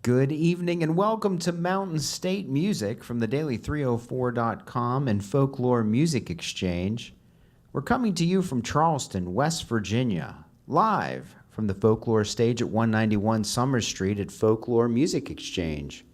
Good evening and welcome to Mountain State Music from the Daily304.com and Folklore Music Exchange. We're coming to you from Charleston, West Virginia, live from the Folklore Stage at 191 Summer Street at Folklore Music Exchange.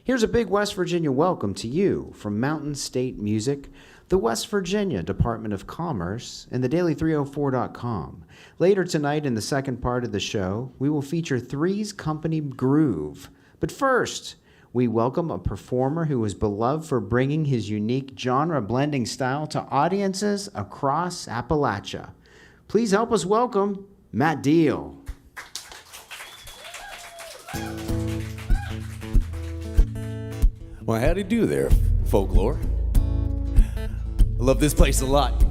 Here's a big West Virginia welcome to you from Mountain State Music, the West Virginia Department of Commerce, and the Daily304.com. Later tonight in the second part of the show, we will feature Three's Company Groove. But first, we welcome a performer who is beloved for bringing his unique genre-blending style to audiences across Appalachia. Please help us welcome Matt Deal. Well, howdy do there, Folklore. I love this place a lot.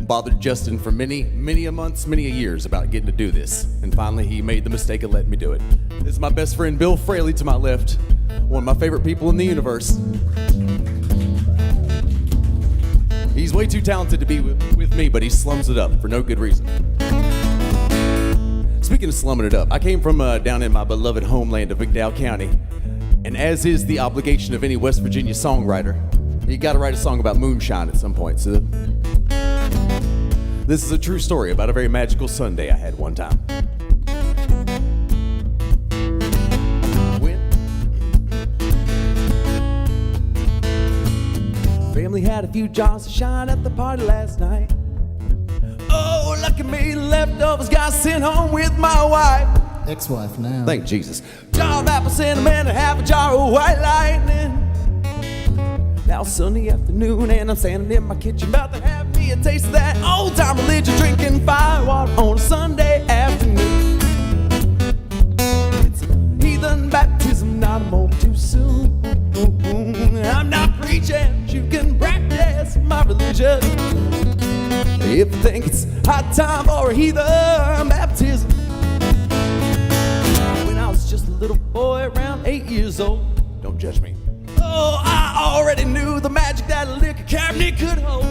Bothered Justin for many a months, many a years about getting to do this. And finally, he made the mistake of letting me do it. This is my best friend, Bill Fraley, to my left. One of my favorite people in the universe. He's way too talented to be with me, but he slums it up for no good reason. Speaking of slumming it up, I came from down in my beloved homeland of McDowell County. And as is the obligation of any West Virginia songwriter, you gotta write a song about moonshine at some point. So this is a true story about a very magical Sunday I had one time. Family had a few jars to shine at the party last night. Oh, lucky me, leftovers got sent home with my wife. Ex-wife now. Thank Jesus. Jar of apple cinnamon and half a jar of white lightning. Now Sunday afternoon and I'm standing in my kitchen about to have me a taste of that old-time religion, drinking firewater on a Sunday afternoon. It's a heathen baptism, not a moment too soon. I'm not preaching, you can practice my religion. If you think it's high time for a heathen baptism. When I was just a little boy around 8 years old, don't judge me. Oh, I already knew the magic that a liquor cabinet could hold.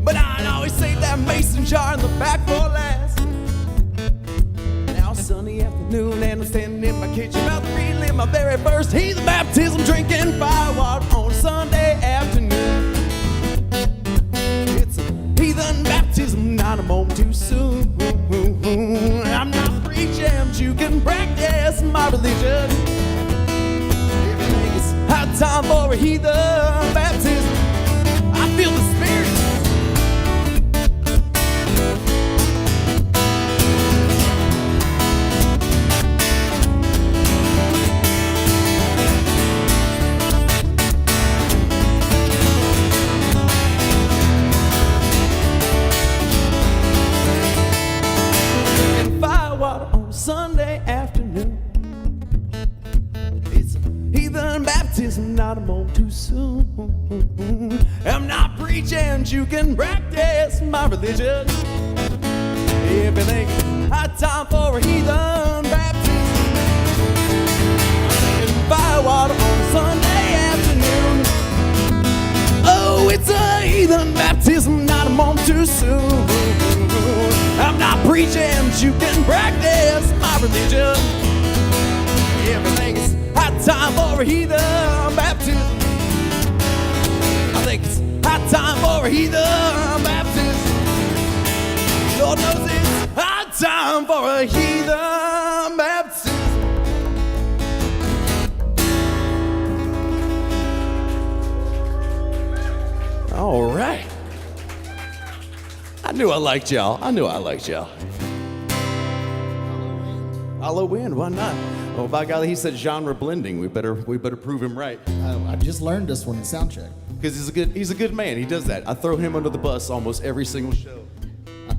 But I'd always save that mason jar in the back for last. Now Sunday afternoon and I'm standing in my kitchen about to relive my very first heathen baptism, drinking firewater on a Sunday afternoon. It's a heathen baptism, not a moment too soon. I'm not preaching, but you can practice my religion. High time for a heathen baptism. I feel the spirit. And firewater on a Sunday afternoon. It's a heathen baptism, not a moment too soon. I'm not preaching, you can practice my religion. If you think high time for a heathen baptism, I'm thinking firewater on a Sunday afternoon. Oh, it's a heathen baptism, not a moment too soon. I'm not preaching, you can practice my religion. Everything is high time for a heathen baptism. I think it's high time for a heathen baptism. Lord knows it's high time for a heathen baptism. All right. I knew I liked y'all. Hollow Wind, why not? Oh, by golly, he said genre blending. We better prove him right. I just learned this one in sound check. Because he's a good man. He does that. I throw him under the bus almost every single show.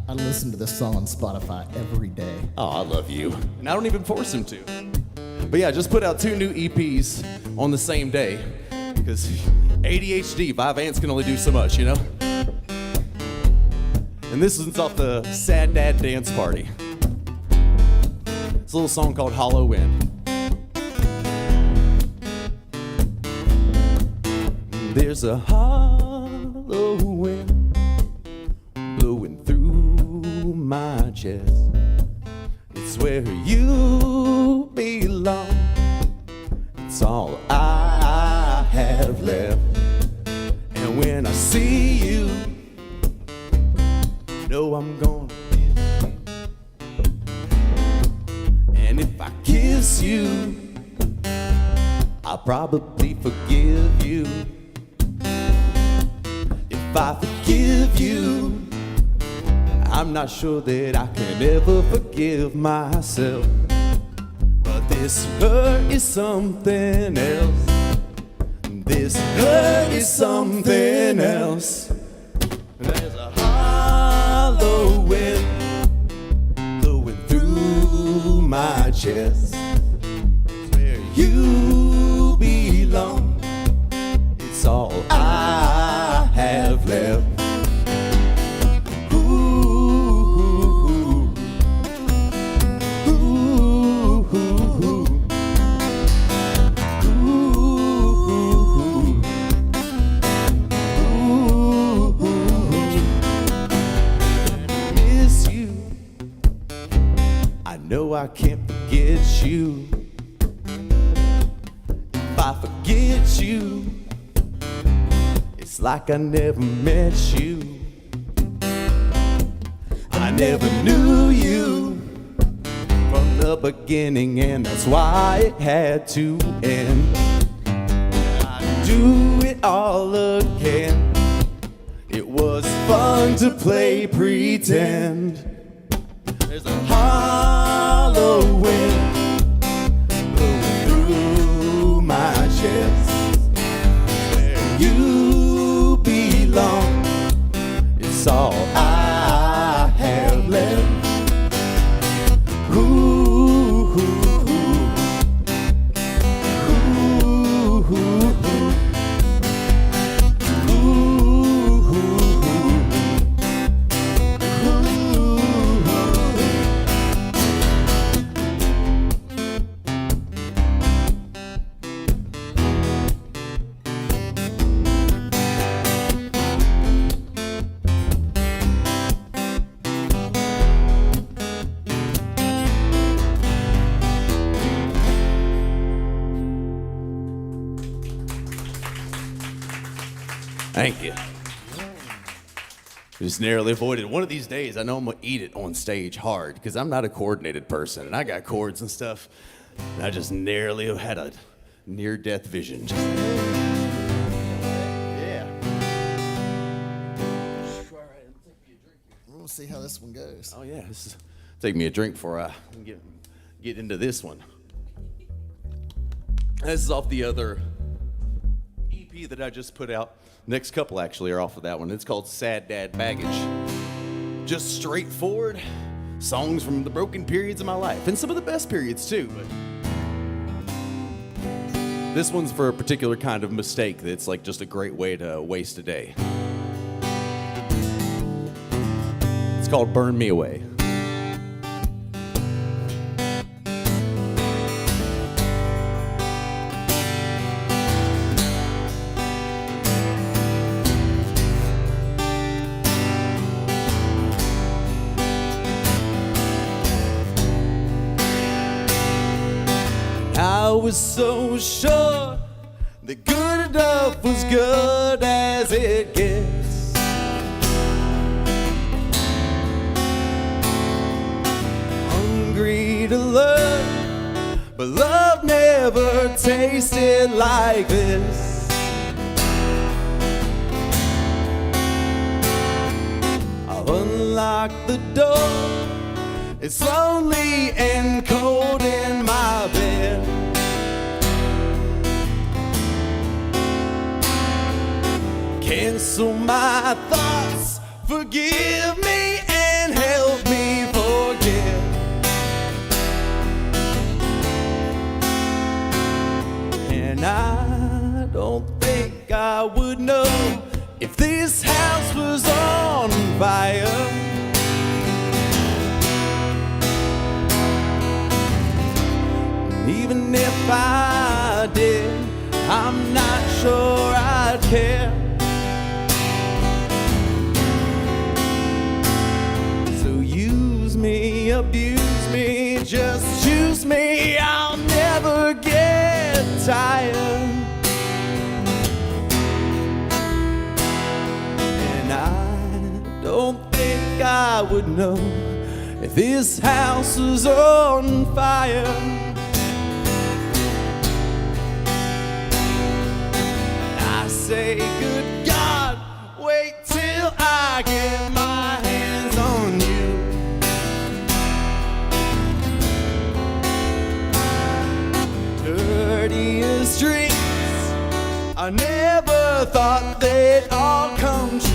I listen to this song on Spotify every day. Oh, I love you. And I don't even force him to. But yeah, just put out 2 new EPs on the same day. Because ADHD, 5 ants can only do so much, you know? And this one's off the Sad Dad Dance Party. It's a little song called Hollow Wind. There's a hollow wind blowing through my chest. It's where you belong. It's all I have left. And when I see you, know I'm gonna miss you. And if I kiss you, I'll probably forgive you. If I forgive you, I'm not sure that I can ever forgive myself. But this hurt is something else. This hurt is something else. There's a hollow wind blowing through my chest. Where you belong, it's all I have left. I can't forget you. If I forget you, it's like I never met you. I never knew you from the beginning, and that's why it had to end. I'd do it all again. It was fun to play pretend. There's a hollow wind blowing through my chest. Where you belong, it's all I have left. Ooh, ooh, ooh, ooh, Thank you. Just narrowly avoided. One of these days, I know I'm gonna eat it on stage hard because I'm not a coordinated person and I got chords and stuff. And I just narrowly had a near-death vision. Yeah. We'll see how this one goes. Oh yeah. Take me a drink before I get into this one. This is off the other EP that I just put out. Next couple actually are off of that one. It's called Sad Dad Baggage. Just straightforward songs from the broken periods of my life, and some of the best periods too, but this one's for a particular kind of mistake that's like just a great way to waste a day. It's called Burn Me Away. I was so sure that good enough was good as it gets. Hungry to learn, but love never tasted like this. I've unlocked the door. It's lonely and cold in my bed. Cancel my thoughts, forgive me and help me forget. And I don't think I would know if this house was on fire. Even if I did, I'm not sure I'd care. So use me, abuse me, just choose me. I'll tired. And I don't think I would know if this house was on fire. I say, good God, wait till I get my hands on you. Dirtiest dreams, I never thought they'd all come true.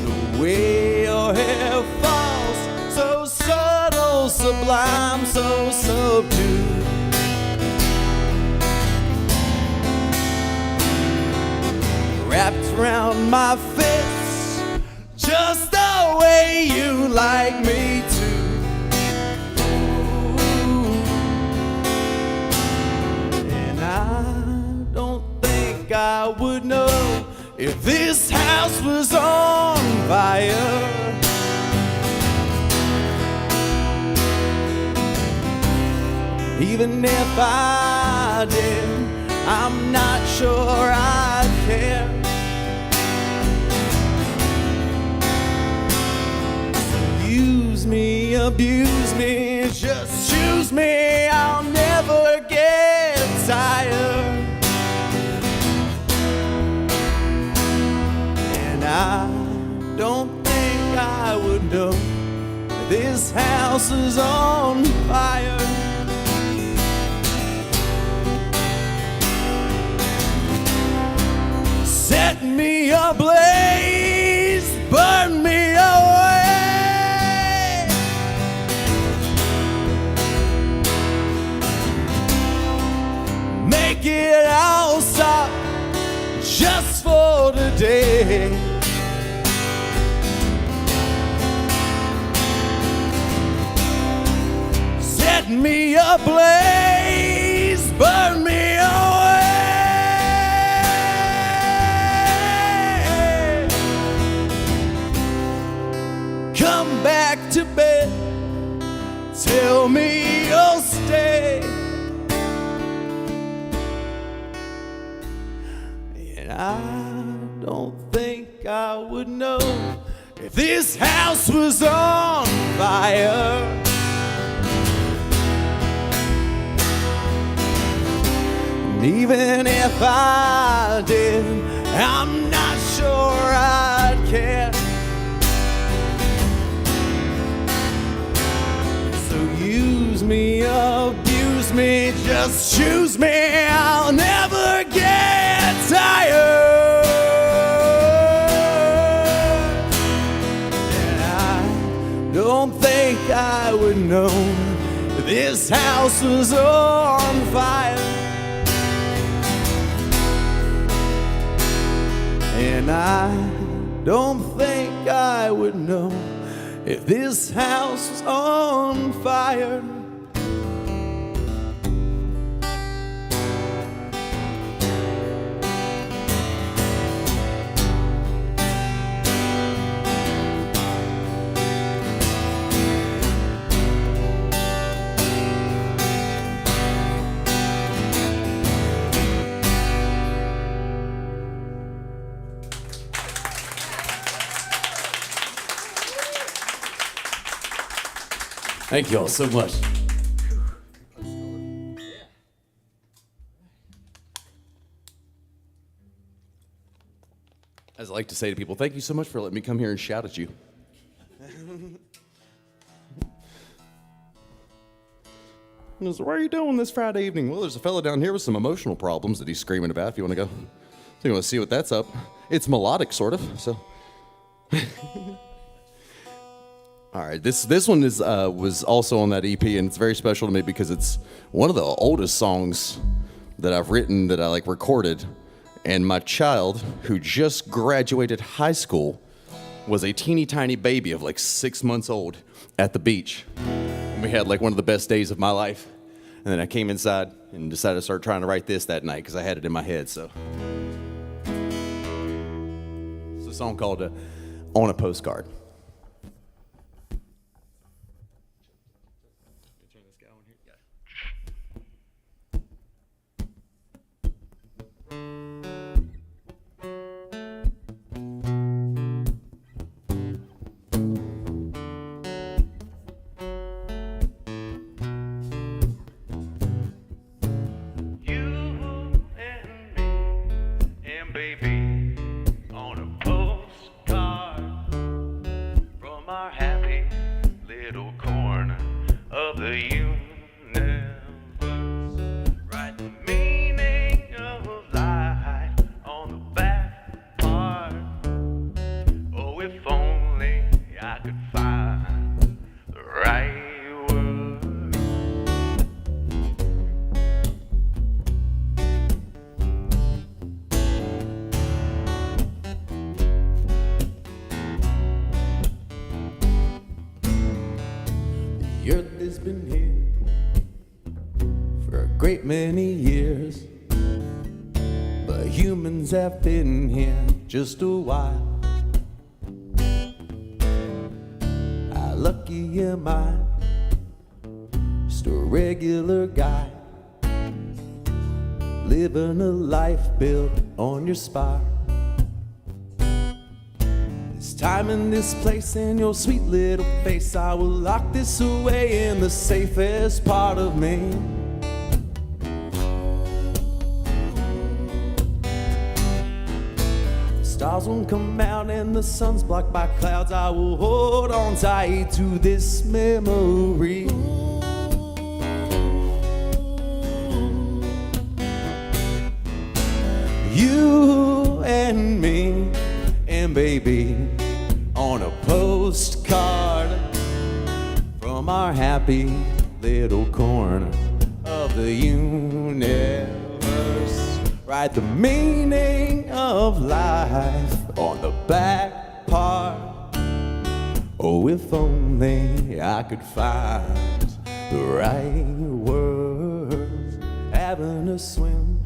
The way your hair falls, so subtle, sublime, so subdued. Wrapped around my fists, just the way you like me to. And I don't think I would know if this house was on fire. Even if I did, I'm not sure I'd care. So use me, abuse me, just choose me, I'll never get tired. And I don't think I would know this house is on fire. Set me ablaze, burn me away. Make it all stop just for today. Set me ablaze, burn me away. Come back to bed, tell me you'll stay. And I don't think I would know if this house was on fire. And even if I did, I'm not sure I'd care. Use me, abuse me, just choose me, I'll never get tired. And I don't think I would know this house was on fire. And I don't think I would know if this house was on fire. Thank you all so much. As I like to say to people, thank you so much for letting me come here and shout at you. So what are you doing this Friday evening? Well, there's a fella down here with some emotional problems that he's screaming about. If you want to go, so you want to see what that's up. It's melodic, sort of. So. All right, this one is was also on that EP, and it's very special to me because it's one of the oldest songs that I've written that I recorded. And my child, who just graduated high school, was a teeny tiny baby of 6 months old at the beach. And we had one of the best days of my life. And then I came inside and decided to start trying to write this that night because I had it in my head. So it's a song called On a Postcard. little corner of the universe. Write the meaning of life on the back part. Oh, if only I could find the right word. The earth has been here for a great many years, but humans have been here just a while. How lucky am I, just a regular guy, living a life built on your spire. This time in this place in your sweet little face, I will lock this away in the safest part of me. Stars won't come out and the sun's blocked by clouds. I will hold on tight to this memory. You and me and baby on a postcard from our happy little corner of the universe. Write the meaning of life on the back part. Oh, if only I could find the right words. Having a swim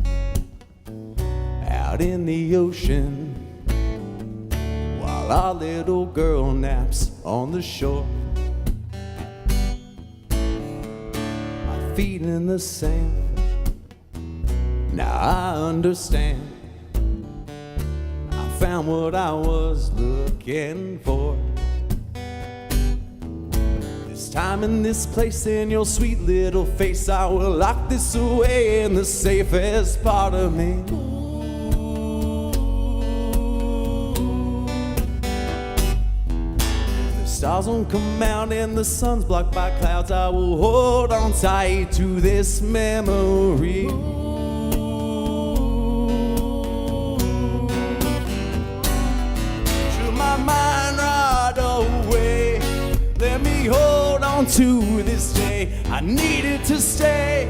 out in the ocean while our little girl naps on the shore. My feet in the sand. Now I understand. I found what I was looking for. This time in this place in your sweet little face, I will lock this away in the safest part of me. If the stars won't come out and the sun's blocked by clouds, I will hold on tight to this memory. Hold on to this day, I needed to stay.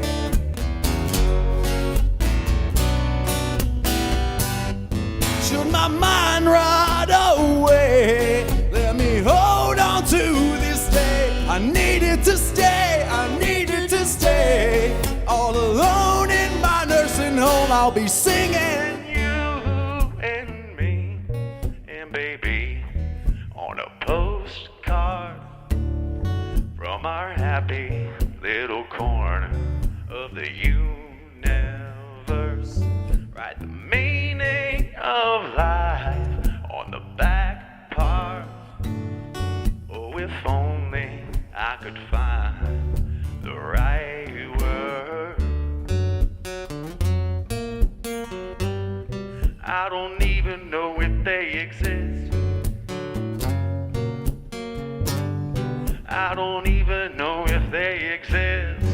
Should my mind ride away, let me hold on to this day. I needed to stay, I needed to stay. All alone in my nursing home, I'll be singing you and me and baby on a postcard from our happy little corner of the universe. Write the meaning of life on the back part. Oh, if only I could find the right word. I don't even know if they exist. I don't even know if they exist.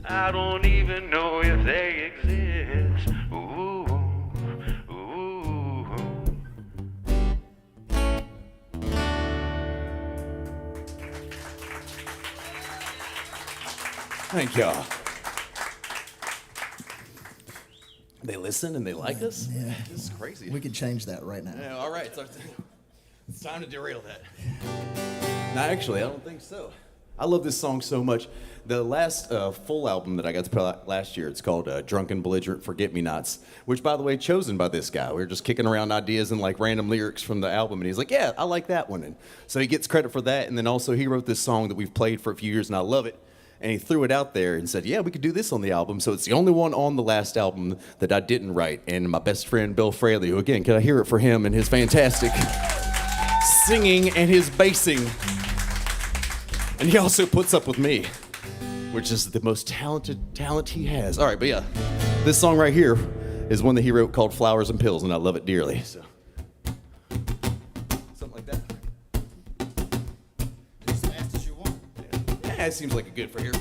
I don't even know if they exist. Ooh, ooh. Thank y'all. They listen and they like us? Yeah. This is crazy. We could change that right now. Yeah, all right. So it's time to derail that. No, actually, I don't think so. I love this song so much. The last full album that I got to put out last year, it's called Drunken Belligerent Forget-Me-Nots, which, by the way, chosen by this guy. We were just kicking around ideas and like random lyrics from the album, and he's like, yeah, I like that one. And so he gets credit for that, and then also he wrote this song that we've played for a few years, and I love it. And he threw it out there and said, yeah, we could do this on the album. So it's the only one on the last album that I didn't write. And my best friend, Bill Fraley, who, again, can I hear it for him and his fantastic singing and his bassing. And he also puts up with me, which is the most talented talent he has. All right, but yeah, this song right here is one that he wrote called Flowers and Pills, and I love it dearly. So, something like that. That seems like a good for here.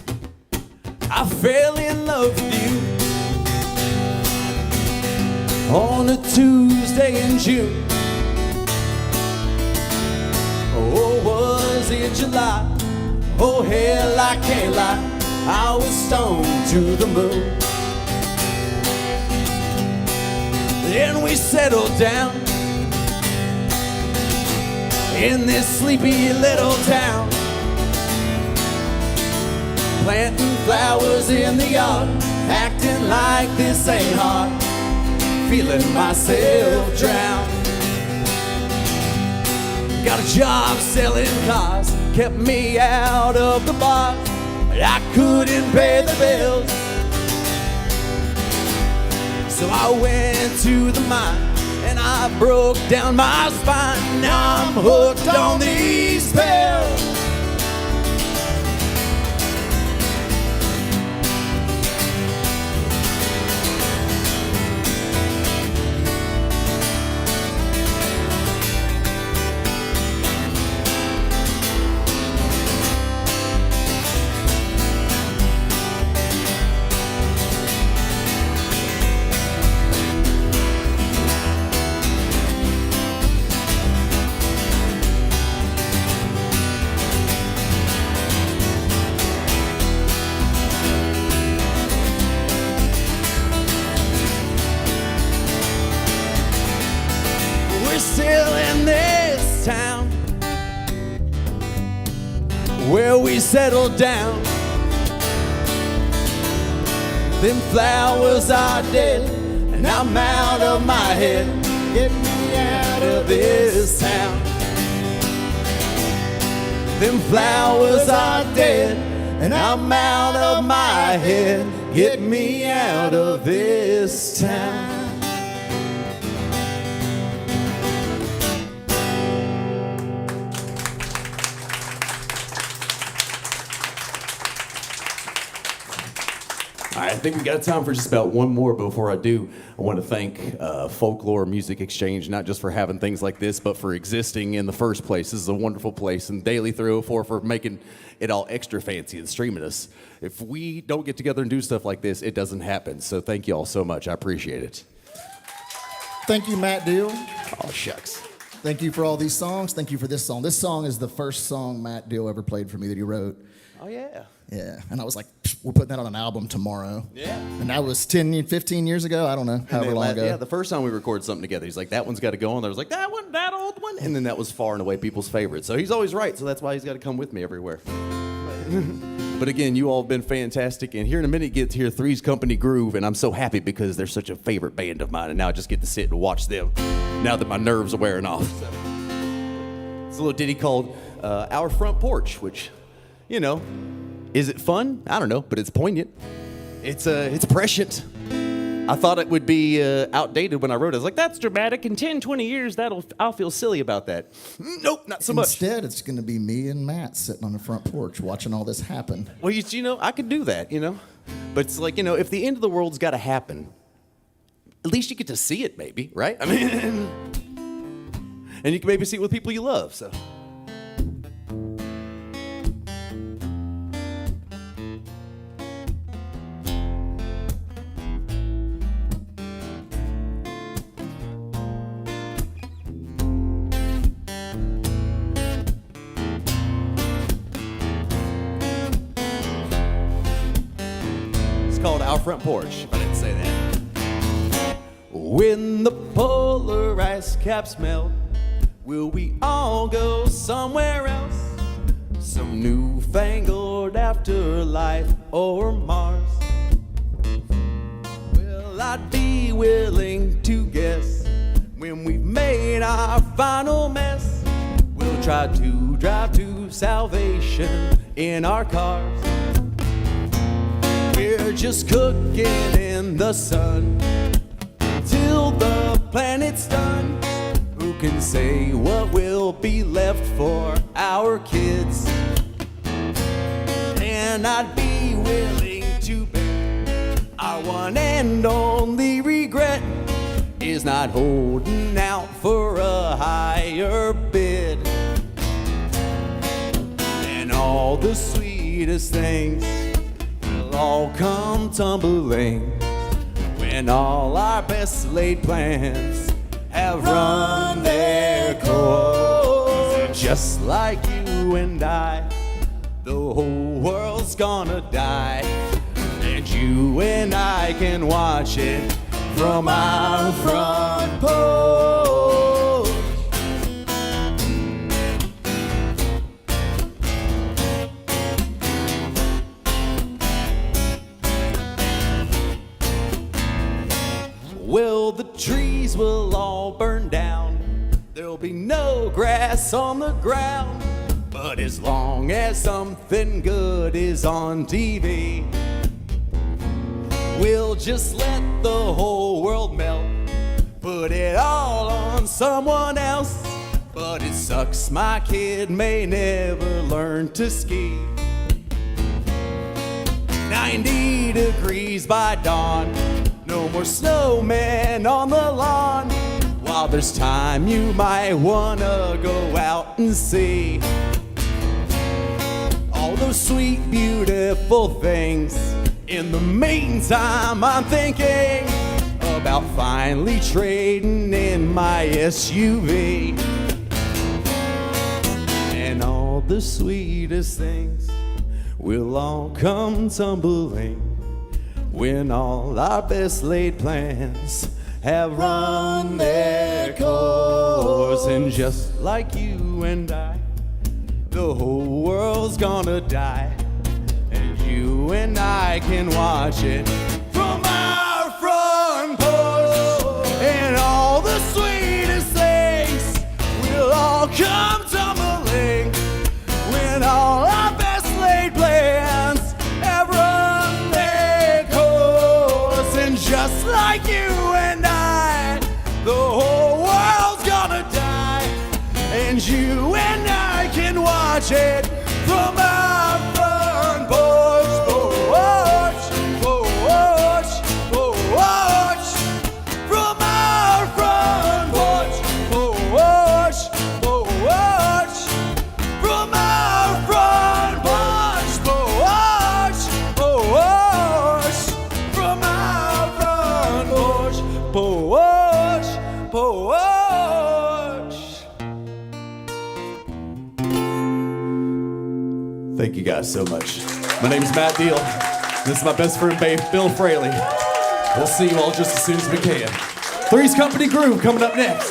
I fell in love with you on a Tuesday in June. Oh, was it July? Oh, hell, I can't lie. I was stoned to the moon. Then we settled down in this sleepy little town, planting flowers in the yard, acting like this ain't hard, feeling myself drown. Got a job selling cars, kept me out of the bars. I couldn't pay the bills, so I went to the mine and I broke down my spine. Now I'm hooked on these pills. Where we settled down, them flowers are dead, and I'm out of my head. Get me out of this town. Them flowers are dead, and I'm out of my head. Get me out of this town. All right, I think we got time for just about one more. Before I do, I want to thank Folklore Music Exchange, not just for having things like this, but for existing in the first place. This is a wonderful place, and Daily 304 for making it all extra fancy and streaming us. If we don't get together and do stuff like this, it doesn't happen. So thank you all so much. I appreciate it. Thank you, Matt Deal. Oh, shucks. Thank you for all these songs. Thank you for this song. This song is the first song Matt Deal ever played for me that he wrote. Oh, yeah. Yeah, and I was like, we're putting that on an album tomorrow. Yeah. And that was 15 years ago. I don't know, however long ago. Yeah, the first time we recorded something together, he's like, that one's got to go on. I was like, that one, that old one. And then that was far and away people's favorite. So he's always right. So that's why he's got to come with me everywhere. But again, you all have been fantastic. And here in a minute, get to hear Three's Company Groove. And I'm so happy because they're such a favorite band of mine. And now I just get to sit and watch them now that my nerves are wearing off. So, it's a little ditty called Our Front Porch, which, you know, is it fun? I don't know, but it's poignant. It's prescient. I thought it would be outdated when I wrote it. I was like, that's dramatic. In 10, 20 years, I'll feel silly about that. Nope, not so much. Instead, it's going to be me and Matt sitting on the front porch watching all this happen. Well, you know, I could do that, you know. But it's like, you know, if the end of the world's got to happen, at least you get to see it, maybe, right? I mean, and you can maybe see it with people you love, so. Called Our Front Porch, if I didn't say that. When the polar ice caps melt, will we all go somewhere else? Some newfangled afterlife or Mars? Well, I'd be willing to guess when we've made our final mess, we'll try to drive to salvation in our cars. We're just cooking in the sun till the planet's done. Who can say what will be left for our kids? And I'd be willing to bet our one and only regret is not holding out for a higher bid. And all the sweet sweetest things will all come tumbling when all our best laid plans have run their course. And just like you and I, the whole world's gonna die, and you and I can watch it from our front porch. Well, the trees will all burn down, there'll be no grass on the ground, but as long as something good is on TV, we'll just let the whole world melt, put it all on someone else. But it sucks my kid may never learn to ski. 90 degrees by dawn, no more snowmen on the lawn. While there's time, you might wanna go out and see all those sweet, beautiful things. In the meantime, I'm thinking about finally trading in my SUV. And all the sweetest things will all come tumbling when all our best laid plans have run their course. And just like you and I, the whole world's gonna die, and you and I can watch it from our front porch. And all the sweetest things will all come tumbling when all our best laid plans have run their course. And just like you and I, the whole world's gonna die, and you and I can watch it from our front porch. Porch, from our front porch. Porch, from our front porch. Porch, from our front porch. Porch. Thank you guys so much. My name is Matt Deal. This is my best friend, Bill Fraley. We'll see you all just as soon as we can. Three's Company Groove coming up next.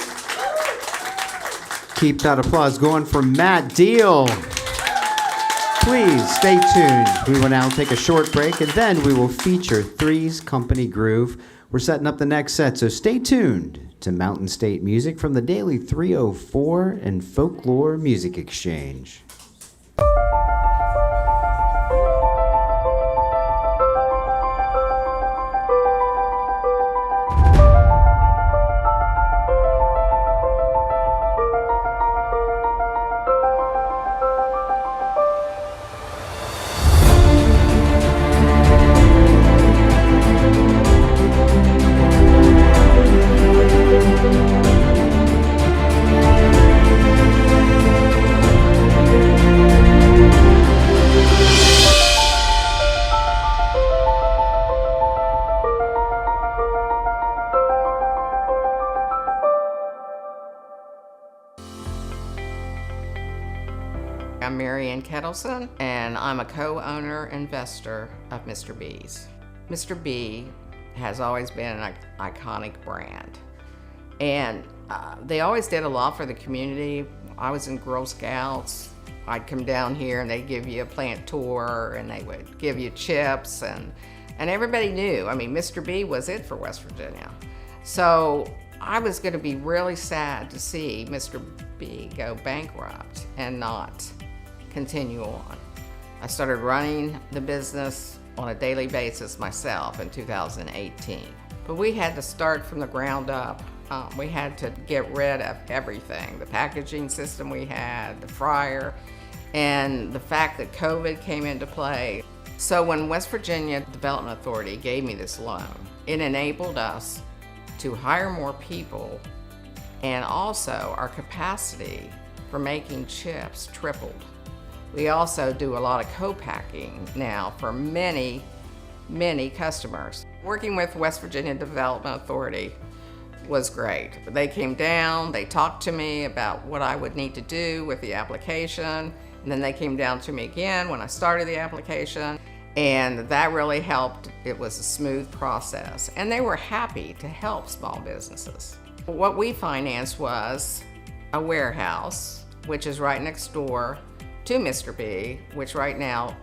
Keep that applause going for Matt Deal. Please stay tuned. We will now take a short break, and then we will feature Three's Company Groove. We're setting up the next set, so stay tuned to Mountain State Music from the Daily 304 and Folklore Music Exchange. I'm Marianne Kettleson, and I'm a co-owner investor of Mr. B's. Mr. B has always been an iconic brand, and they always did a lot for the community. I was in Girl Scouts. I'd come down here and they'd give you a plant tour, and they would give you chips, and everybody knew. I mean, Mr. B was it for West Virginia. So I was going to be really sad to see Mr. B go bankrupt and not continue on. I started running the business on a daily basis myself in 2018. But we had to start from the ground up. We had to get rid of everything, the packaging system we had, the fryer, and the fact that COVID came into play. So when West Virginia Development Authority gave me this loan, it enabled us to hire more people, and also our capacity for making chips tripled. We also do a lot of co-packing now for many customers. Working with West Virginia Development Authority was great. They came down, they talked to me about what I would need to do with the application, and then they came down to me again when I started the application, and that really helped. It was a smooth process, and they were happy to help small businesses. What we financed was a warehouse, which is right next door to Mr. B, which right now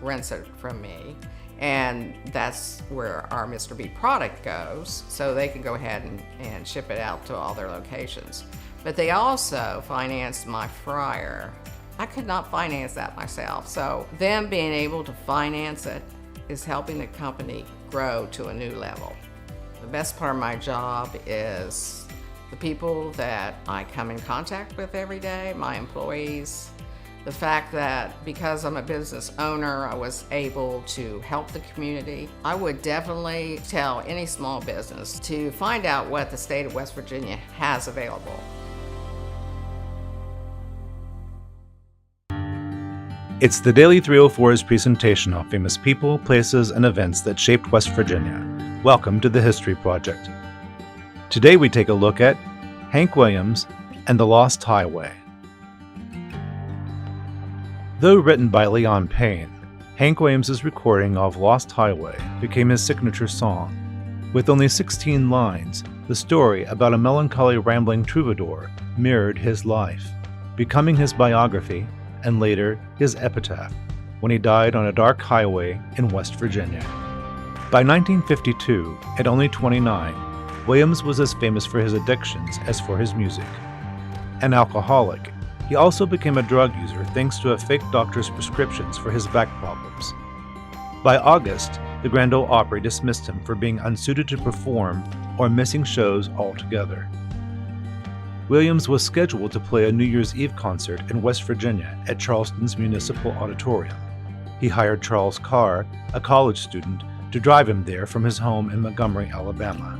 rents it from me. And that's where our Mr. B product goes, so they can go ahead and ship it out to all their locations. But they also financed my fryer. I could not finance that myself, so them being able to finance it is helping the company grow to a new level. The best part of my job is the people that I come in contact with every day, my employees. The fact that because I'm a business owner, I was able to help the community. I would definitely tell any small business to find out what the state of West Virginia has available. It's the Daily 304's presentation of famous people, places, and events that shaped West Virginia. Welcome to the History Project. Today we take a look at Hank Williams and the Lost Highway. Though written by Leon Payne, Hank Williams' recording of Lost Highway became his signature song. With only 16 lines, the story about a melancholy rambling troubadour mirrored his life, becoming his biography and later his epitaph when he died on a dark highway in West Virginia. By 1952, at only 29, Williams was as famous for his addictions as for his music. An alcoholic, he also became a drug user thanks to a fake doctor's prescriptions for his back problems. By August, the Grand Ole Opry dismissed him for being unsuited to perform or missing shows altogether. Williams was scheduled to play a New Year's Eve concert in West Virginia at Charleston's Municipal Auditorium. He hired Charles Carr, a college student, to drive him there from his home in Montgomery, Alabama.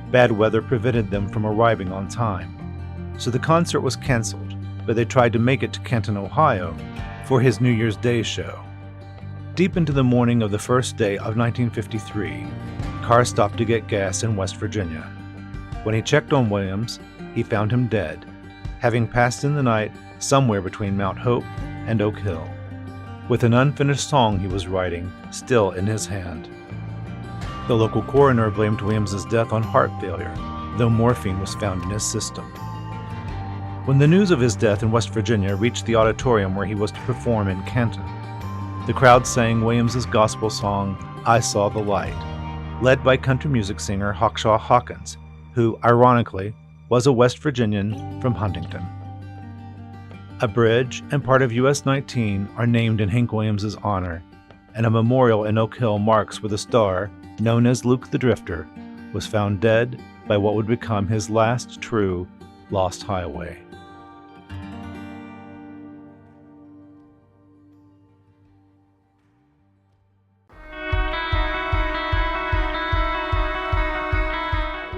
Bad weather prevented them from arriving on time, so the concert was canceled, but they tried to make it to Canton, Ohio for his New Year's Day show. Deep into the morning of the first day of 1953, Carr stopped to get gas in West Virginia. When he checked on Williams, he found him dead, having passed in the night somewhere between Mount Hope and Oak Hill, with an unfinished song he was writing still in his hand. The local coroner blamed Williams' death on heart failure, though morphine was found in his system. When the news of his death in West Virginia reached the auditorium where he was to perform in Canton, the crowd sang Williams' gospel song, "I Saw the Light," led by country music singer Hawkshaw Hawkins, who, ironically, was a West Virginian from Huntington. A bridge and part of US 19 are named in Hank Williams' honor, and a memorial in Oak Hill marks where the star, known as Luke the Drifter, was found dead by what would become his last true lost highway.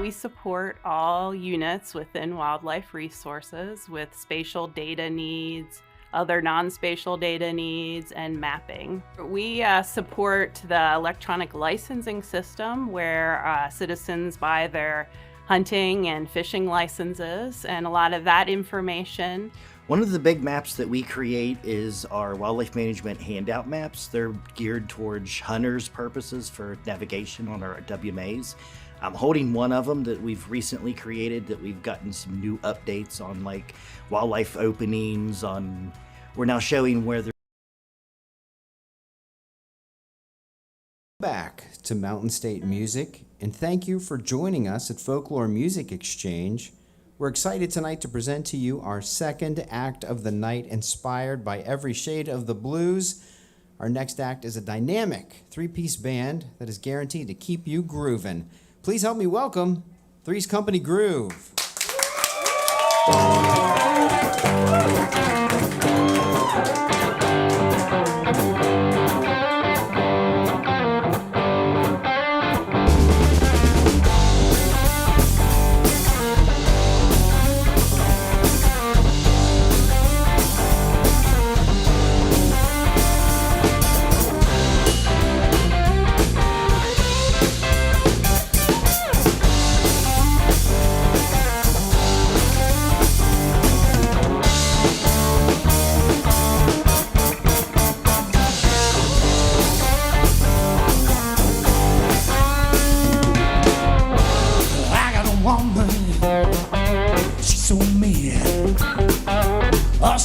We support all units within Wildlife Resources with spatial data needs, other non-spatial data needs, and mapping. We support the electronic licensing system where citizens buy their hunting and fishing licenses, and a lot of that information. One of the big maps that we create is our wildlife management handout maps. They're geared towards hunters' purposes for navigation on our WMAs. I'm holding one of them that we've recently created that we've gotten some new updates on, like wildlife openings. We're now showing where they're Back to Mountain State Music, and thank you for joining us at Folklore Music Exchange. We're excited tonight to present to you our second act of the night, inspired by every shade of the blues. Our next act is a dynamic three-piece band that is guaranteed to keep you grooving. Please help me welcome Three's Company Groove.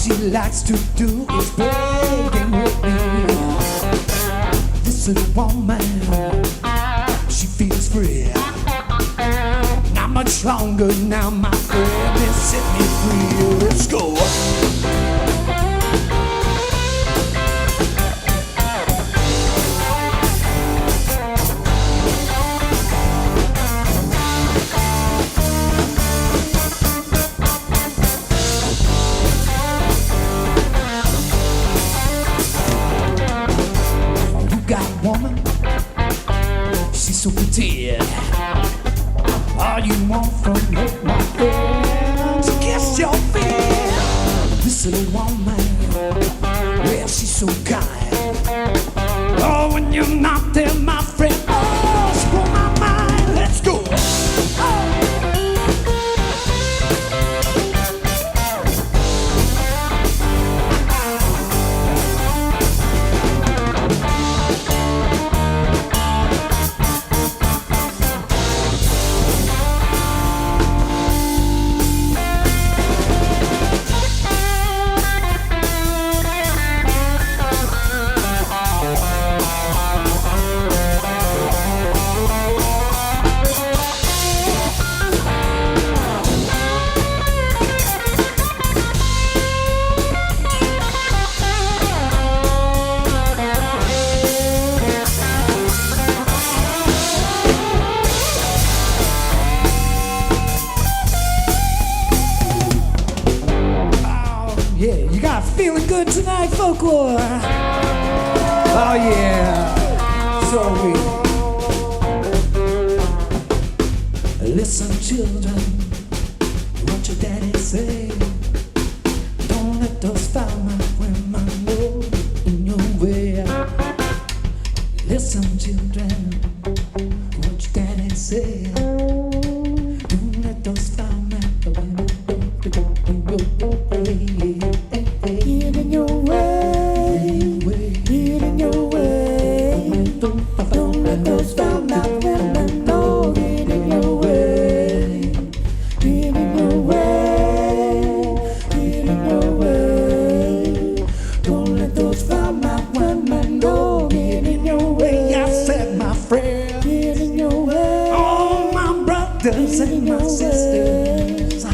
she likes to do is play game with me. This little woman, she feels free. Not much longer now, my friend, and set me free. Let's go. Woman, she's so pretty. All you want from her, my friend, to kiss your feet. This little woman, well, she's so kind. Oh, when you're not there, my friend, oh, she blow my mind. Let's go. Feeling good tonight, Folklore. Oh yeah, so we listen, children, what your daddy say. Don't let those foul mouth women know in your way. Listen, children, what your daddy say. Don't let those foul mouth women know in your way. Get in your way, get in your way. Don't let those foul mouth women know. Get in your way, get in your way, get in your way. Don't let those foul mouth women know. Get in your way, I said, my friend. Get in your way, oh my brothers and my sisters.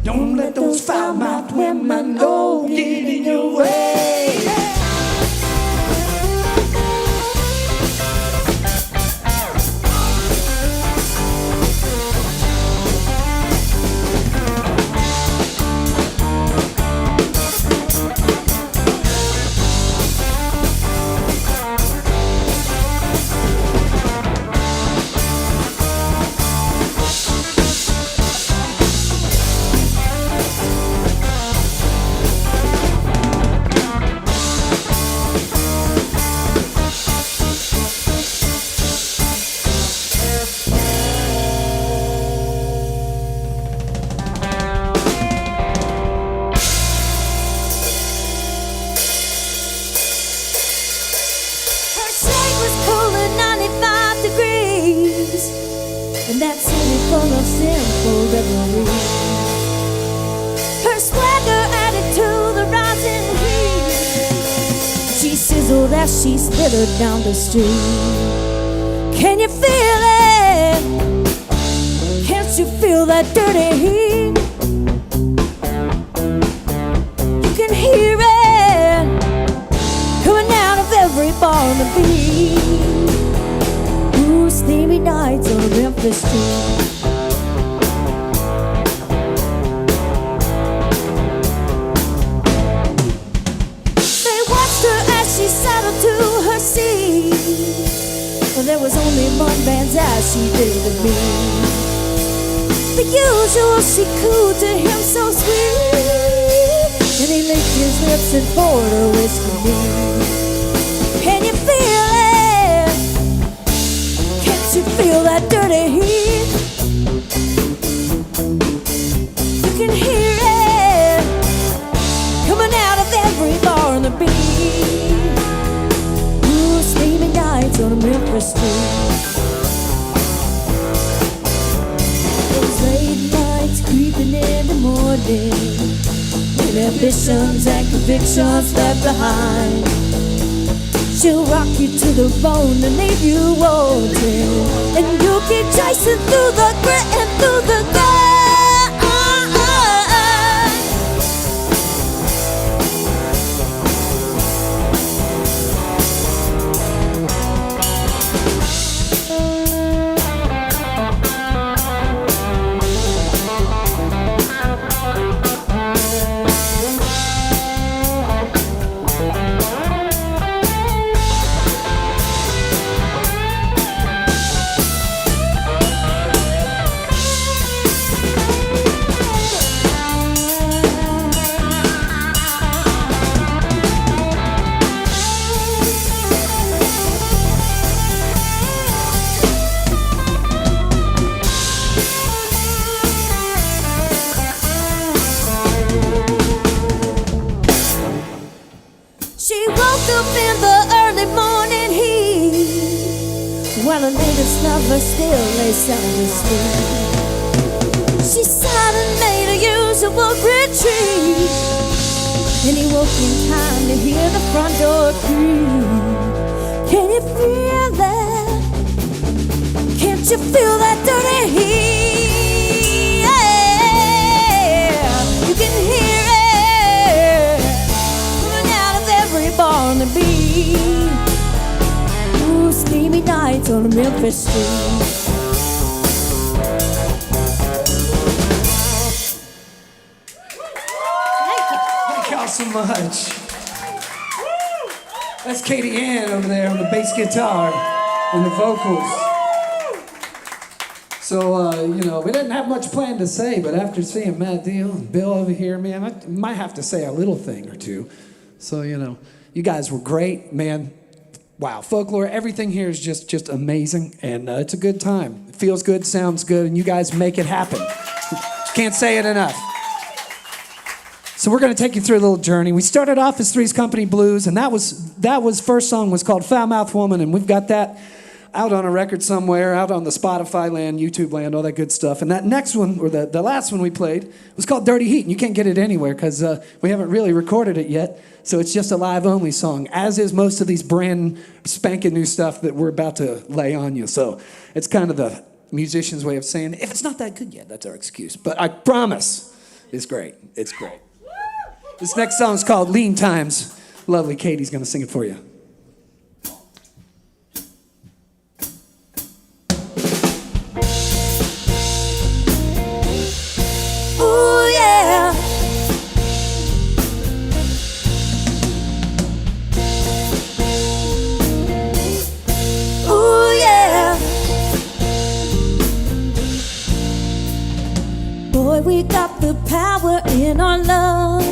Don't let those foul mouth women know. Get in your way. Her swagger added to the rising heat. She sizzled as she slithered down the street. Can you feel it? Can't you feel that dirty heat? You can hear it coming out of every bar on the beat. Ooh, steamy nights on a Memphis street. She settled to her seat. Well, there was only one band's as she did to me. The usual she cooed to him so sweet, and he licked his lips and poured her whiskey neat. Can you feel it? Can't you feel that dirty heat? You can hear it coming out of every bar on the beat. Nights on a Memphis street. Those late nights creeping in the morning, when ambitions and convictions left behind. She'll rock you to the bone and leave you wanting, and you'll keep chasing through the grit and through the grind. While her latest lover still lay sound asleep, she sighed and made her usual retreat, and he woke in time to hear the front door creak. Can you feel that? Can't you feel that dirty heat? Yeah, you can hear it coming out of every bar on the beat. Steamy nights on Memphis Street. Thank y'all so much. That's Katie Ann over there on the bass guitar and the vocals. So, we didn't have much planned to say, but after seeing Matt Deal and Bill over here, man, I might have to say a little thing or two. So, you guys were great, man. Wow, folklore, everything here is just amazing, and it's a good time. It feels good, sounds good, and you guys make it happen. Can't say it enough. So we're going to take you through a little journey. We started off as Three's Company Blues, and that was first song was called Foul Mouth Woman, and we've got that out on a record somewhere, out on the Spotify land, YouTube land, all that good stuff. And that next one, or the last one we played, was called Dirty Heat, and you can't get it anywhere because we haven't really recorded it yet. So it's just a live-only song, as is most of these brand spanking new stuff that we're about to lay on you. So it's kind of the musician's way of saying, if it's not that good yet, that's our excuse. But I promise, it's great. It's great. This next song is called Lean Times. Lovely Katie's going to sing it for you. Ooh, yeah. Ooh, yeah. Boy, we got the power in our love,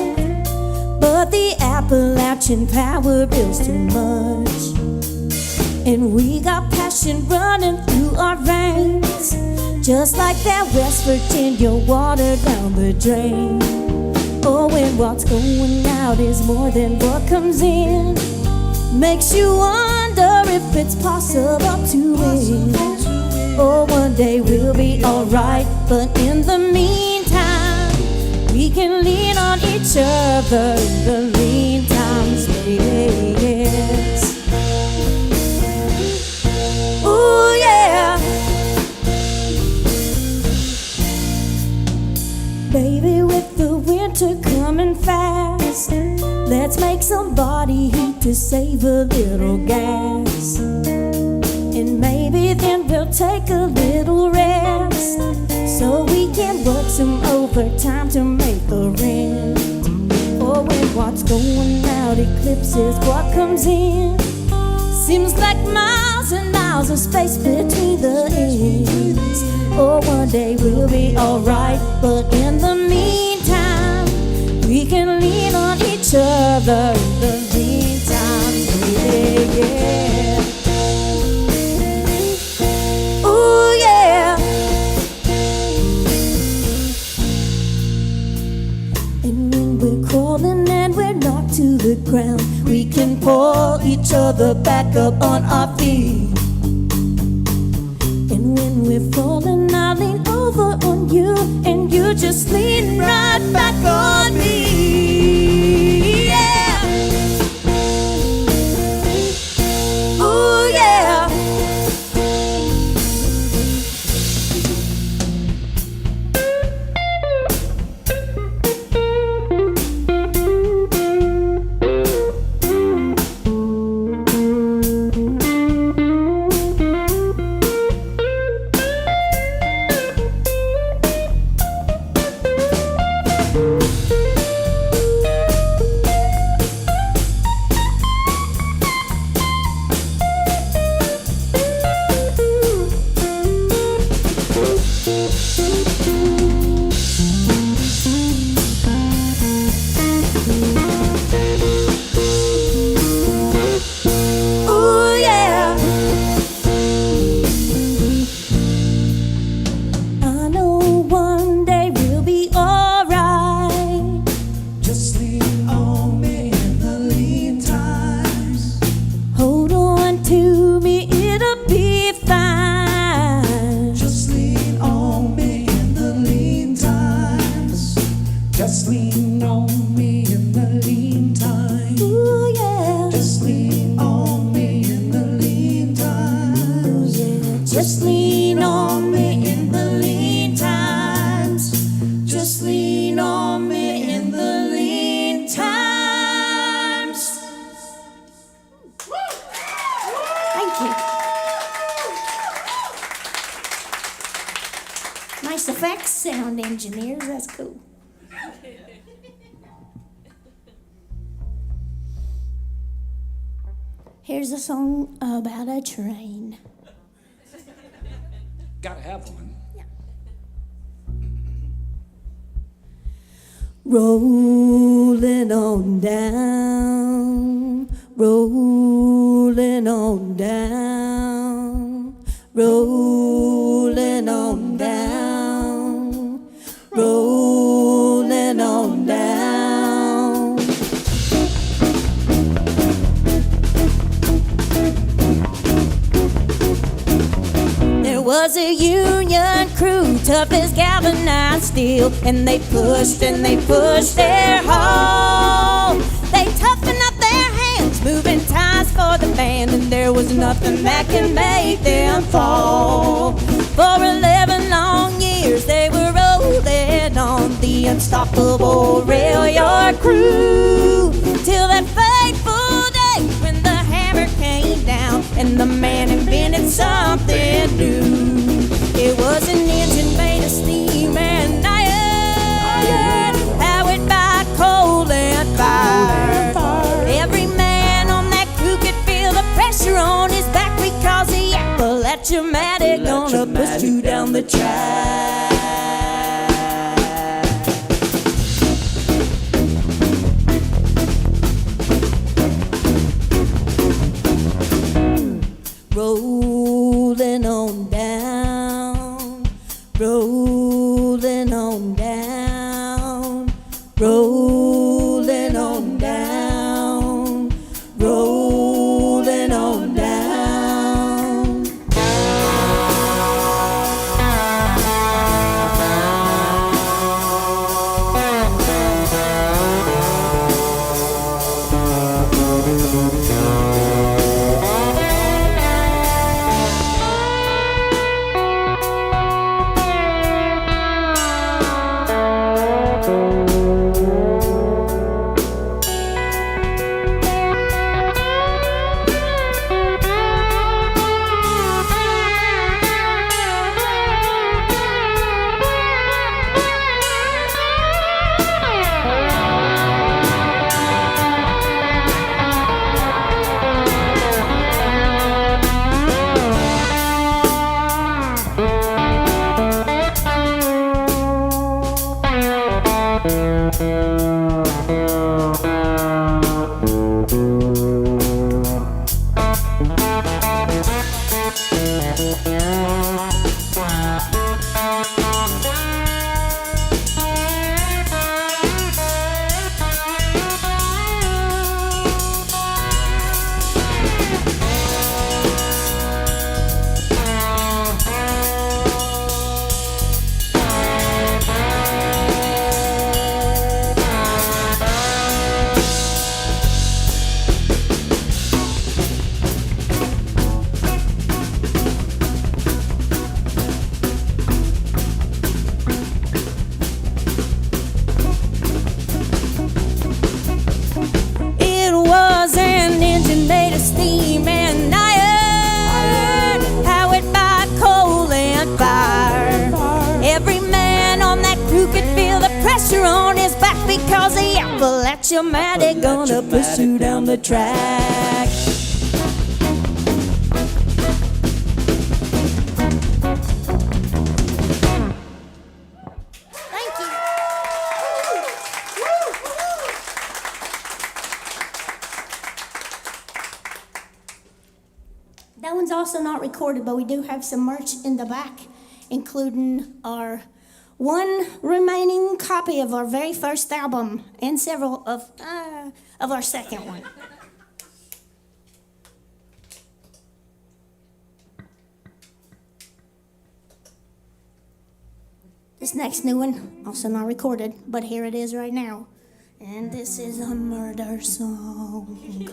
but the Appalachian power is too much. And we got passion running through our veins, just like that West Virginia water down the drain. Oh, and what's going out is more than what comes in. Makes you wonder if it's possible to win. Oh, one day we'll be alright, but in the meantime, we can lean on each other in the lean times, yes. Ooh, yeah. Baby, with the winter coming fast, let's make some body heat to save a little gas. And maybe then we'll take a little rest, so we can work some overtime to make a rent. Oh, when what's going out eclipses what comes in, seems like miles and miles of space between the ends. Oh, one day we'll be alright, but in the meantime, we can lean on each other in the meantime, yeah, yeah. Ooh, yeah. And when we're crawling and we're knocked to the ground, we can pull each other back up on our feet. And when we're falling, I'll lean over on you, and you just lean right back on me. lean on me in the lean time. Ooh, yeah. Just lean on me in the lean time. Ooh, yeah. Just lean on me in the lean times. Just lean on me in the lean times. Thank you. Nice effects, sound engineers. That's cool. Here's a song about a train. Gotta have one. Rolling on down, rolling on down, rolling on down, rolling on down. There was a union crew, tough as galvanized steel, and they pushed their haul. They toughened up their hands, moving ties for the band, and there was nothing that can make them fall. For 11 long years they were rolling on the unstoppable rail yard crew, till that fateful day when the hammer came down and the man invented something new. It was an engine made of steam and iron, powered by coal and fire. Every man on that crew could feel the pressure on his back, because the Appalachian-matic gonna push you down the track. Rolling on down, rolling on down, rolling on down, rolling on down. Because the Appalachian-matic gonna push you down the track. Thank you. That one's also not recorded, but we do have some merch in the back, including our one remaining copy of our very first album and several of our second one. This next new one, also not recorded, but here it is right now. And this is a murder song.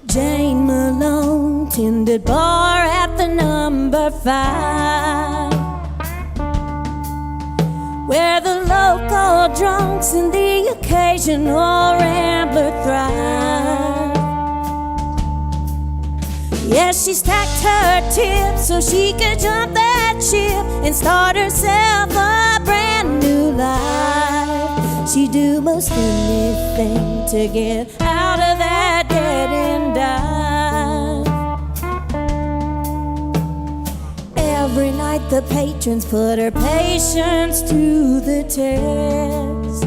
Jane Malone tended bar at the number 5, where the local drunks and the occasional rambler thrive. Yes, she stacked her tips so she could jump that ship and start herself a brand new life. She'd do most anything to get out of that dead-end dive. Every night the patrons put her patience to the test,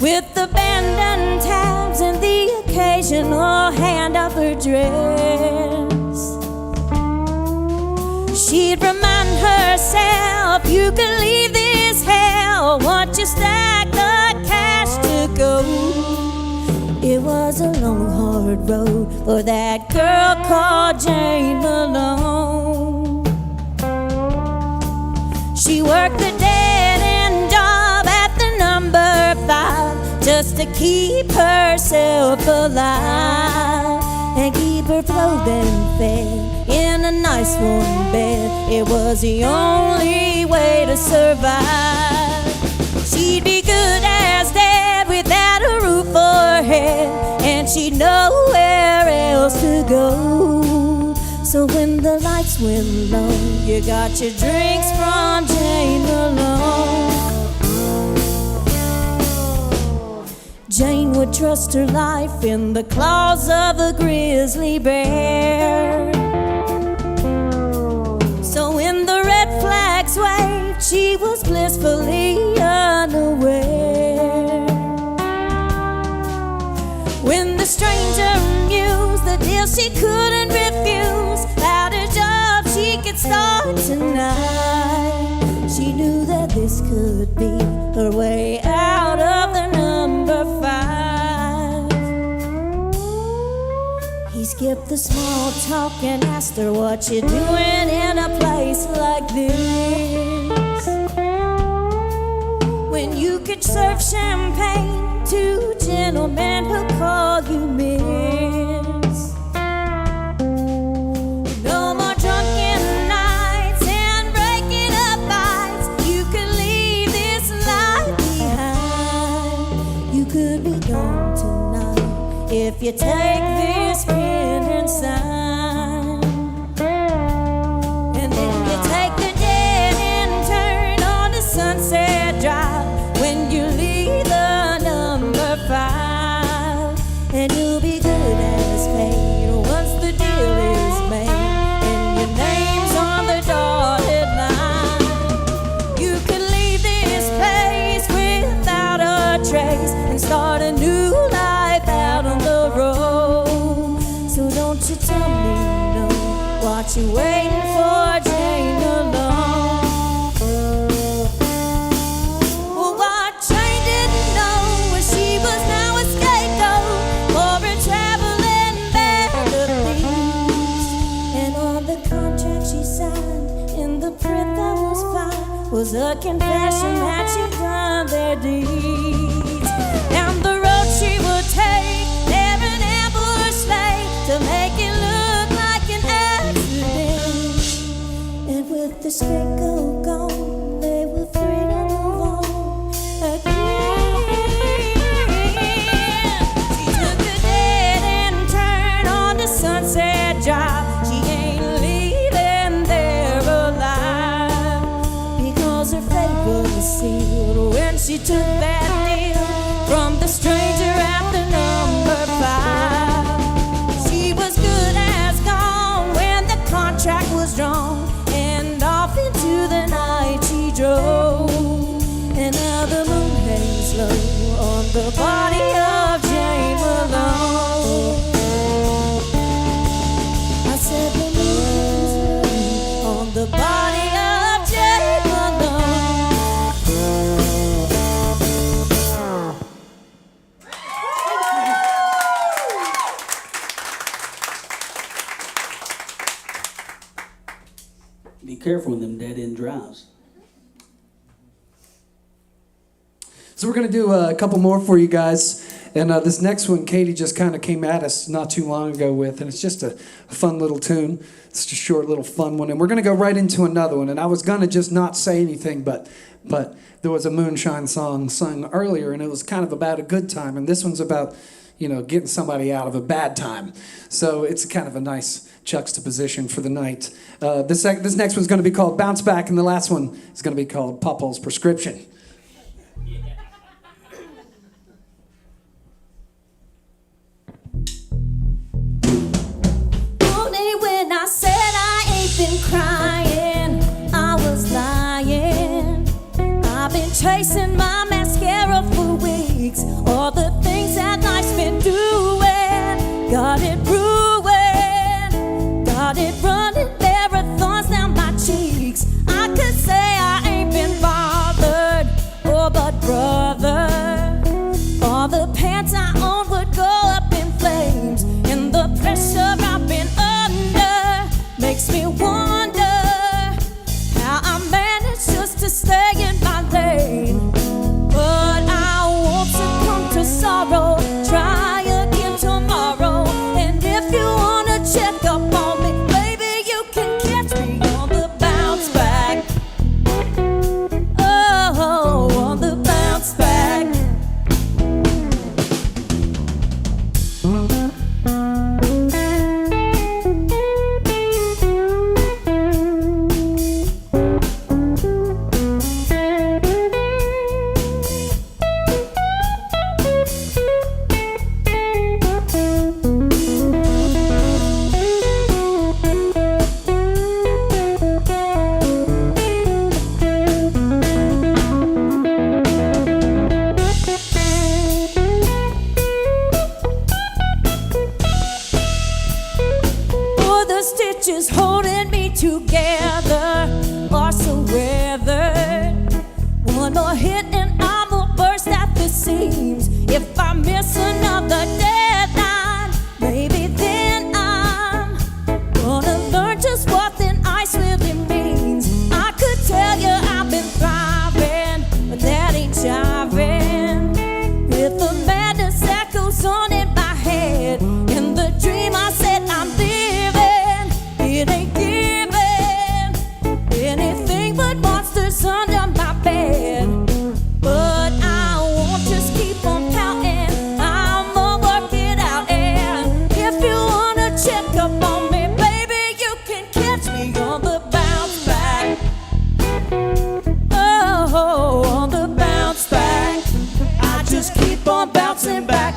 with abandoned tabs and the occasional hand up her dress. She'd remind herself, you can leave this hell once you stack the cash to go. It was a long, hard road for that girl called Jane Malone. She worked the dead-end job at the number 5 just to keep herself alive and keep her clothing fed in a nice warm bed. It was the only way to survive. She'd be good as dead without a roof overhead, and she'd know where else to go. So when the lights went low, you got your drinks from Jane Malone. Jane would trust her life in the claws of a grizzly bear. So when the red flags waved, she was blissfully unaware. When the stranger mused the deal she couldn't refuse, about a job she could start tonight, she knew that this could be her way out of the number 5. He skipped the small talk and asked her, what you doing in a place like this, when you could serve champagne to gentlemen who call you miss? No more drunken nights and breaking up fights. You could leave this life behind. You could be gone tonight if you take this pen and sign. And then you take the dead end turn on the Sunset Drive when you leave the number 5, and you'll be good as paid once the deal is made and your name's on the dotted line. You can leave this place without a trace and start a new life out on the road. So don't you tell me no, what you waiting for, Jane Malone? Well, what Jane didn't know was she was now a scapegoat for a traveling band of thieves. And on the contract she signed, in the print that was filed, was a confession that she'd done their deeds. Down the road she would take, there an ambush lay to make it look like an accident. And with the scapegoat gone, they were free to move on again. She took a dead-end turn on the Sunset Drive. She ain't leaving there alive, because her fate was sealed when she took that deal from the stranger at the number 5. She was good as gone when the contract was drawn, and off into the night she drove. And now the moon hangs low on the body of Jane Malone. I said the moon hangs low on the body of Jane Malone. careful in them dead-end drives. So we're going to do a couple more for you guys. And this next one, Katie just kind of came at us not too long ago with, and it's just a fun little tune. It's just a short little fun one. And we're going to go right into another one. And I was going to just not say anything, but there was a Moonshine song sung earlier, and it was kind of about a good time. And this one's about, you know, getting somebody out of a bad time. So it's kind of a nice juxtaposition for the night. This next one's going to be called Bounce Back, and the last one is going to be called Papa's Prescription. When I said I ain't been crying, I was lying. I've been chasing my mascara for weeks. All the things that life's been doing, got it ruined, got it running marathons down my cheeks. I could say I ain't been bothered, oh but brother, all the pants I own would go up in flames, and the pressure I've been makes me wonder how I managed just to stay in my lane. But I won't succumb to sorrow. Try again tomorrow. And if you wanna check up on me, baby, you can catch me on the bounce back. Oh, on the bounce back. Stitches holding me together are so weathered. One more hit and I will burst at the seams. If I miss another deadline, maybe then I'm gonna learn just what thin ice really means. I could tell you I've been thriving, but that ain't jiving with the madness that goes on in my head. In the dream I said I'm living, it ain't giving anything but monsters under my bed. But I won't just keep on counting, I'ma work it out. And if you wanna check up on me, baby, you can catch me on the bounce back. Oh, on the bounce back. I just keep on bouncing back.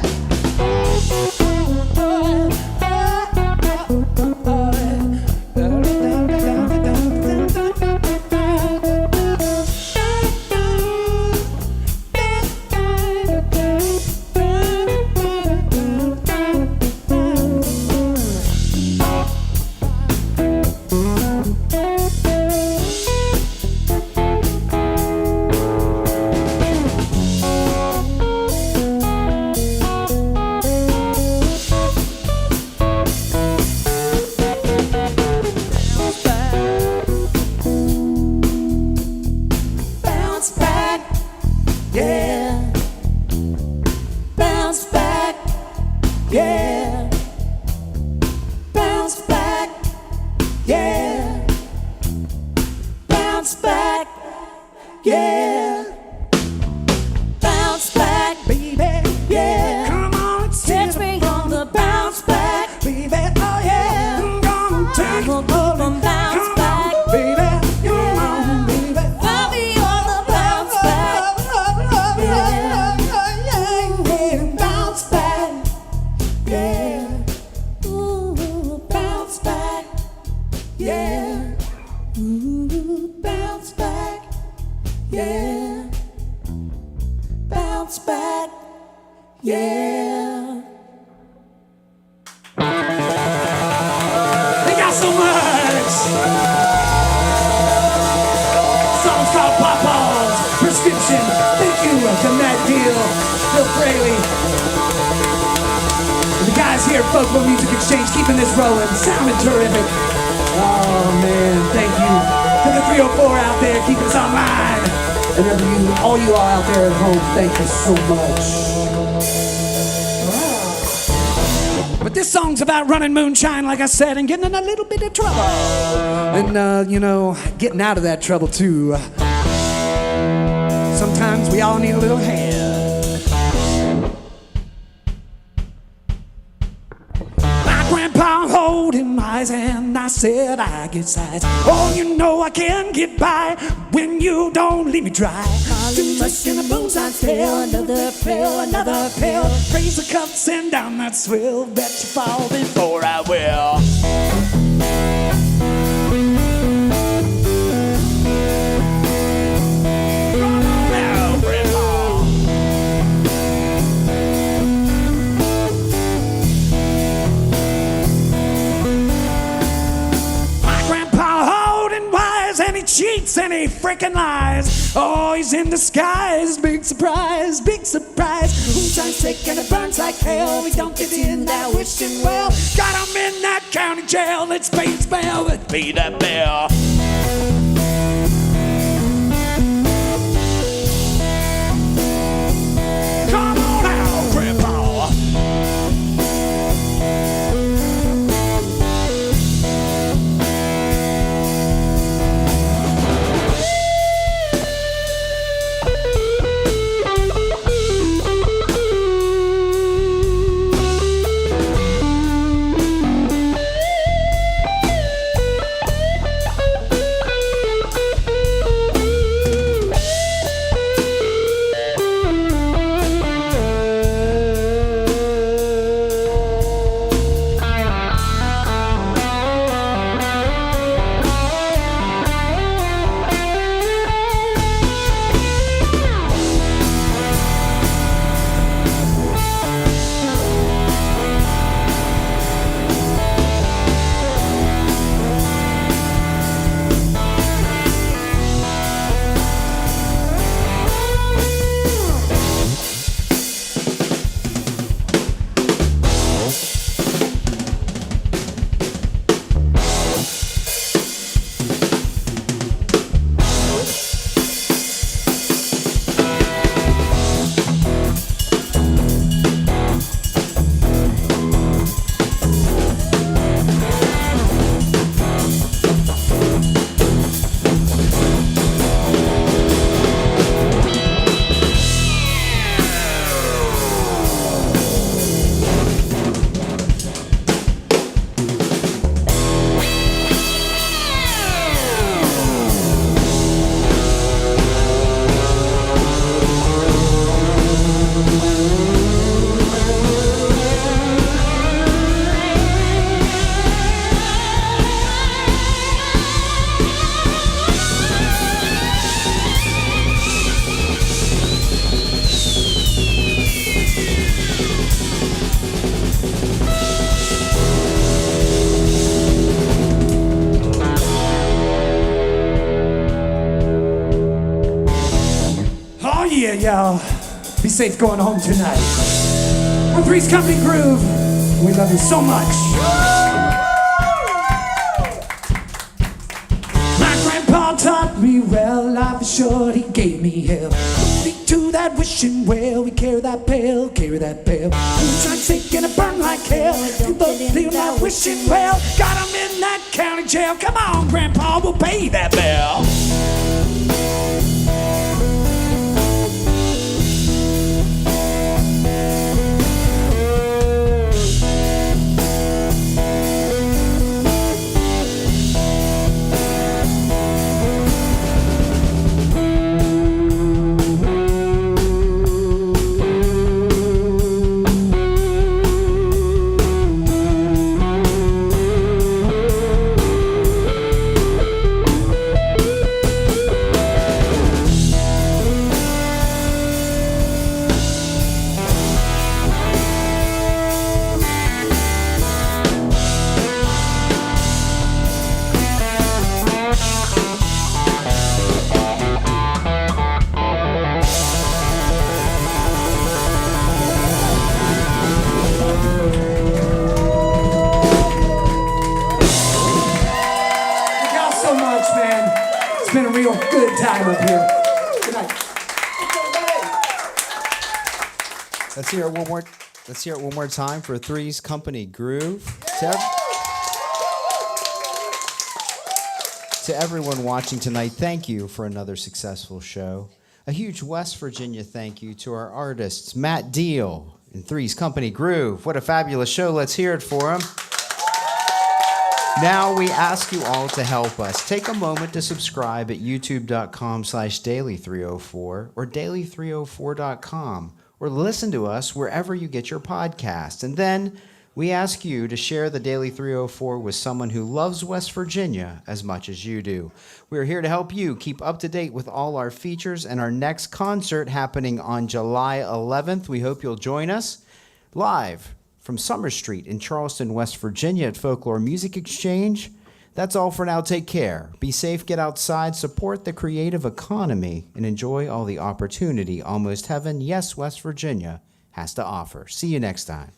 Folklore Music Exchange, keeping this rolling, sounding terrific. Oh man, thank you. To the 304 out there, keep us online. And all you all out there at home, thank you so much. But this song's about running moonshine, like I said, and getting in a little bit of trouble. And, getting out of that trouble, too. Sometimes we all need a little hand. My grandpa holding my hand, I said I get size. Oh, you know I can get by when you don't leave me dry. Too much in the moonshine's tale, another pill, another pill. Raise the cup, send down that swill. Bet you fall before I will. Cheats and he frickin' lies. Oh, he's in disguise. Big surprise, big surprise. Moonshine's thick and it burns like hell. We don't get in that wishing well. Got him in that county jail. Let's pay his bell. Let's pay that bell. Come on out, Grandpa. Y'all, be safe going home tonight. On Three's Company Groove, we love you so much. My grandpa taught me well, life is short, he gave me hell. Put me to that wishing well, we carry that pail, carry that pail. Moonshine sick and it burn like hell. You both feel that wishing well. Got him in that county jail. Come on, Grandpa, we'll pay that bell. good time up here. Good night. Let's hear it one more. Let's hear it one more time for Three's Company Groove. To everyone watching tonight, thank you for another successful show. A huge West Virginia thank you to our artists, Matt Deal and Three's Company Groove. What a fabulous show. Let's hear it for them. Now we ask you all to help us. Take a moment to subscribe at youtube.com/daily304 or daily304.com, or listen to us wherever you get your podcasts. And then we ask you to share the Daily 304 with someone who loves West Virginia as much as you do. We're here to help you keep up to date with all our features and our next concert happening on July 11th. We hope you'll join us live from Summer Street in Charleston, West Virginia at Folklore Music Exchange. That's all for now. Take care. Be safe, get outside, support the creative economy, and enjoy all the opportunity almost heaven, yes, West Virginia, has to offer. See you next time.